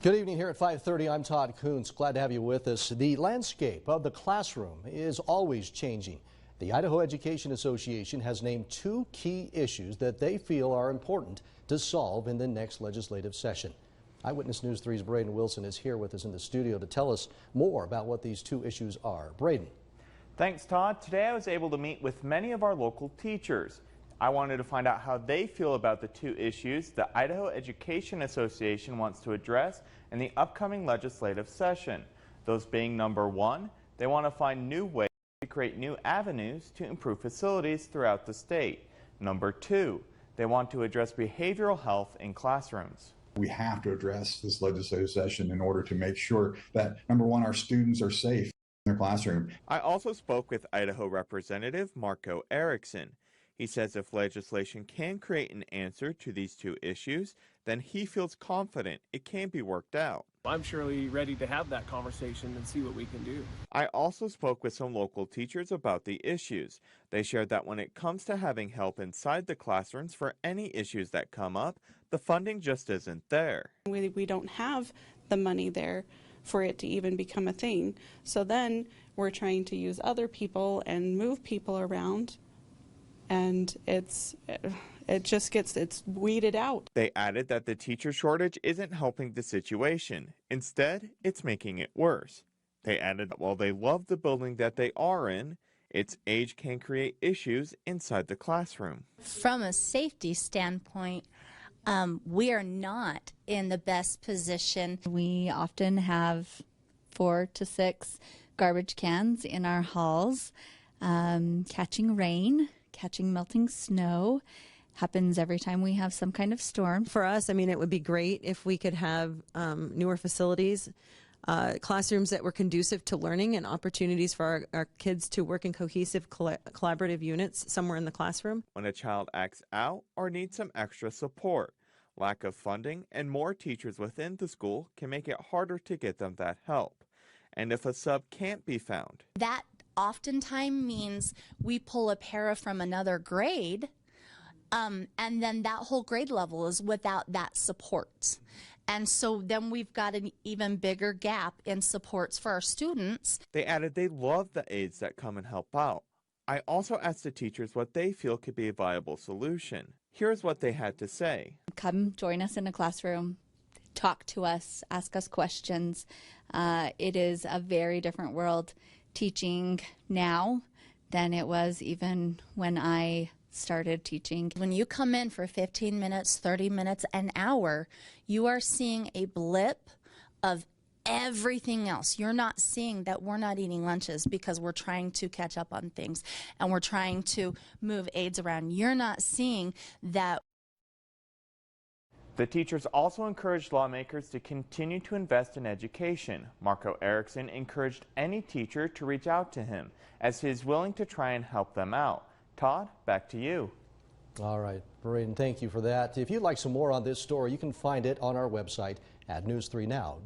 Good evening here at 5:30. I'm Todd Kuntz. Glad to have you with us. The landscape of the classroom is always changing. The Idaho Education Association has named two key issues that they feel are important to solve in the next legislative session. Eyewitness News 3's Braden Wilson is here with us in the studio to tell us more about what these two issues are. Braden. Thanks, Todd. Today I was able to meet with many of our local teachers. I wanted to find out how they feel about the two issues the Idaho Education Association wants to address in the upcoming legislative session. Those being number one, they want to find new ways to create new avenues to improve facilities throughout the state. Number two, they want to address behavioral health in classrooms. We have to address this legislative session in order to make sure that, number one, our students are safe in their classroom. I also spoke with Idaho Representative Marco Erickson. He says if legislation can create an answer to these two issues, then he feels confident it can be worked out. I'm surely ready to have that conversation and see what we can do. I also spoke with some local teachers about the issues. They shared that when it comes to having help inside the classrooms for any issues that come up, the funding just isn't there. We don't have the money there for it to even become a thing. So then we're trying to use other people and move people around. And it's weeded out. They added that the teacher shortage isn't helping the situation. Instead, it's making it worse. They added that while they love the building that they are in, its age can create issues inside the classroom. From a safety standpoint, we are not in the best position. We often have 4 to 6 garbage cans in our halls, catching rain. Catching melting snow happens every time we have some kind of storm. For us, I mean, it would be great if we could have newer facilities, classrooms that were conducive to learning and opportunities for our kids to work in cohesive collaborative units somewhere in the classroom. When a child acts out or needs some extra support, lack of funding and more teachers within the school can make it harder to get them that help. And if a sub can't be found, that oftentimes means we pull a para from another grade, and then that whole grade level is without that support. And so then we've got an even bigger gap in supports for our students. They added they love the aides that come and help out. I also asked the teachers what they feel could be a viable solution. Here's what they had to say. Come join us in a classroom. Talk to us, ask us questions. It is a very different world teaching now than it was even when I started teaching. When you come in for 15 minutes, 30 minutes, an hour, you are seeing a blip of everything else. You're not seeing that we're not eating lunches because we're trying to catch up on things and we're trying to move aides around. You're not seeing that. The teachers also encouraged lawmakers to continue to invest in education. Marco Erickson encouraged any teacher to reach out to him, as he is willing to try and help them out. Todd, back to you. All right, Braden, thank you for that. If you'd like some more on this story, you can find it on our website at news3now.com.